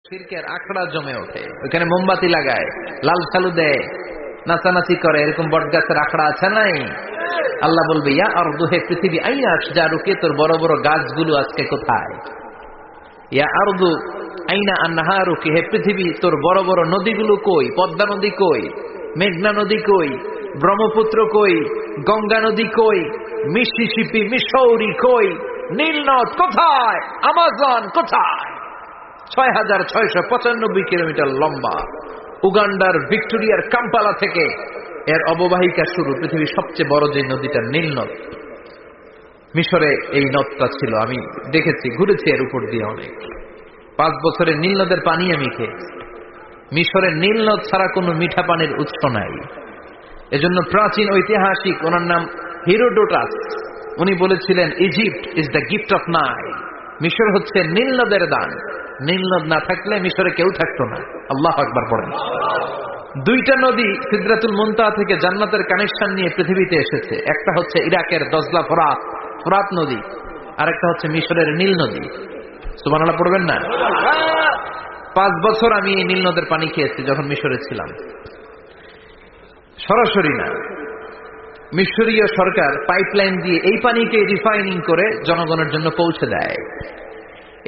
শিরকের আখড়া জমে ওঠে, ওখানে মোমবাতি লাগায়, লাল সালু দেয়, নাচানাচি করে, এরকম বটগাছের আখড়া আছে নাই? আল্লাহ বলবে, ইয়া আরদু, হে পৃথিবী, আইনা আশজারুকে, তোর বড় বড় গাছগুলো আজকে কোথায়? ইয়া আরদু আইনা আনহারুকে, হে পৃথিবী, তোর বড় বড় নদীগুলো কই? পদ্মা নদী কই? মেঘনা নদী কই? ব্রহ্মপুত্র কই? গঙ্গা নদী কই? মিসিসিপি, মিসৌরি কই? নীলনদ কোথায়? আমাজন কোথায়? ৬,৬৯৫ কিলোমিটার লম্বা, উগান্ডার ভিক্টোরিয়ার কাম্পালা থেকে এর অববাহিকা শুরু। পৃথিবীর সবচেয়ে বড় যে নদীটা নীল নদ, মিশরে এই নদটা ছিল। আমি দেখেছি, ঘুরেছি এর উপর দিয়ে অনেক। 5 বছরে নীল নদের পানি আমি খেয়েছি। মিশরের নীল নদ ছাড়া কোনো মিঠা পানির উৎস নাই। এজন্য প্রাচীন ঐতিহাসিক, ওনার নাম হিরোডোটাস, উনি বলেছিলেন, Egypt is the gift of Nile. মিশর হচ্ছে নীল নদের দান। নীল নদ না থাকলে মিশরে কেউ থাকতো না। আল্লাহু আকবার পড়েন। 2টা নদী সিদরাতুল মুনতাহা থেকে জান্নাতের কানেকশন নিয়ে পৃথিবীতে এসেছে। একটা হচ্ছে ইরাকের দজলা ফোরাত নদী, আর একটা হচ্ছে মিশরের নীল নদী। সুবহানাল্লাহ পড়বেন না? 5 বছর আমি এই নীল নদের পানি খেয়েছি যখন মিশরে ছিলাম। সরাসরি না, মিশরীয় সরকার পাইপলাইন দিয়ে এই পানিকে রিফাইনিং করে জনগণের জন্য পৌঁছে দেয়।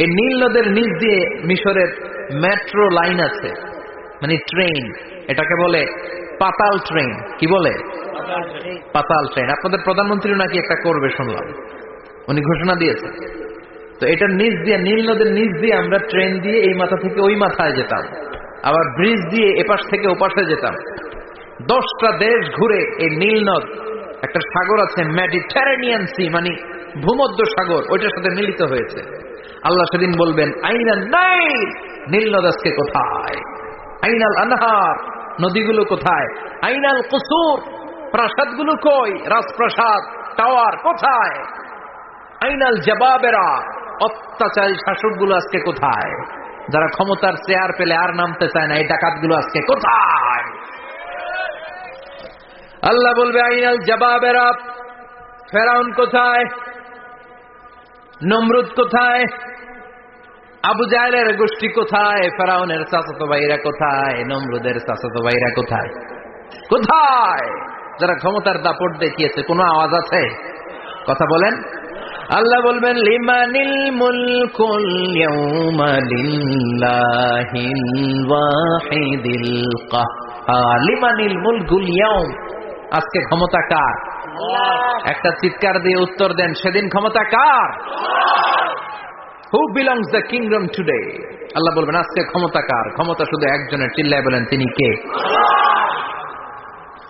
এই নীল নদের নিচ দিয়ে মিশরের মেট্রো লাইন আছে, মানে ট্রেন। এটাকে বলে পাতাল ট্রেন। কি বলে? পাতাল ট্রেন। আপনাদের প্রধানমন্ত্রী নাকি একটা করবে শুনলাম, উনি ঘোষণা দিয়েছেন। তো এটার নিচ দিয়ে, নীল নদের নিচ দিয়ে আমরা ট্রেন দিয়ে এই মাথা থেকে ওই মাথায় যেতাম, আবার ব্রিজ দিয়ে এপাশ থেকে ওপাশে যেতাম। 10টা দেশ ঘুরে এই নীল নদ, একটা সাগর আছে মেডিটেরেনিয়ান সি, মানে ভূমধ্য সাগর, ওইটার সাথে মিলিত হয়েছে। আল্লাহ সেদিন বলবেন, আইনাল নাইল, নীল নদ আজকে কোথায়? আইনাল আনহার, নদীগুলো কোথায়? আইনাল কুসুর, প্রাসাদগুলো কই? রাজপ্রাসাদ, টাওয়ার কোথায়? আইনাল জাবাবেরা, অত্যাচারী শাসকগুলো আজকে কোথায়? যারা ক্ষমতার চেয়ার পেলে আর নামতে চায় না, এই ডাকাতগুলো আজকে কোথায়? আল্লাহ বলবে, আইনাল জাবাবেরা, ফেরাউন কোথায়? নমরুদ কোথায়? আবু জাহেলের গোষ্ঠী কোথায়? ফেরাউনের চাচাতো ভাইরা কোথায়? নমরুদের চাচাতো ভাইরা কোথায়? কোথায়? যারা ক্ষমতার দাপট দেখিয়েছে, কোনো আওয়াজ আছে? কথা বলেন। আল্লাহ বলবেন, লিমানিল মুলকুল ইয়াউমা লিল্লাহিল ওয়াহিদিল কাহ্হার। লিমানিল মুলকুল ইয়াউম, আজকে ক্ষমতা কার? একটা চিৎকার দিয়ে উত্তর দেন, সেদিন ক্ষমতা কার? Who belongs the kingdom today? আল্লাহ বলবেন, আজকে ক্ষমতা কার? ক্ষমতা শুধু একজনের। চিল্লায় বলেন, তিনি কে?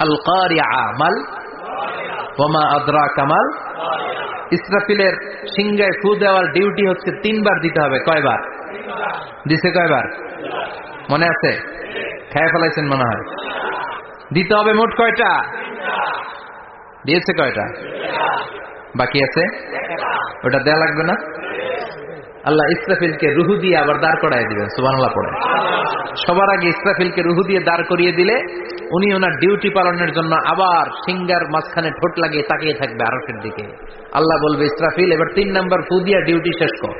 আল কারিআ মাল ওয়া মা আদরাকা মাল। ইসরাফিলের সিংহায় ফু দেওয়ার ডিউটি হচ্ছে 3 বার দিতে হবে। কয়বার দিছে? কয়বার মনে আছে? খেয়ে ফেলাইছেন মনে হয়। দিতে হবে মোট কয়টা? দিয়েছে কয়টা? বাকি আছে, ওটা দেয়া লাগবে না? আল্লাহ ইসরাফিলকে রুহু দিয়ে আবার দাঁড় করায় দিবেন। সুবহানাল্লাহ পড়ে। সবার আগে ইসরাফিলকে রুহু দিয়ে দাঁড় করিয়ে দিলে উনি ওনার ডিউটি পালনের জন্য আবার সিংহার মাঝখানে ঠোঁট লাগিয়ে তাকিয়ে থাকবে আরশের দিকে। আল্লাহ বলবে, ইসরাফিল, এবার 3 নাম্বার ফু দিয়া ডিউটি শেষ কর।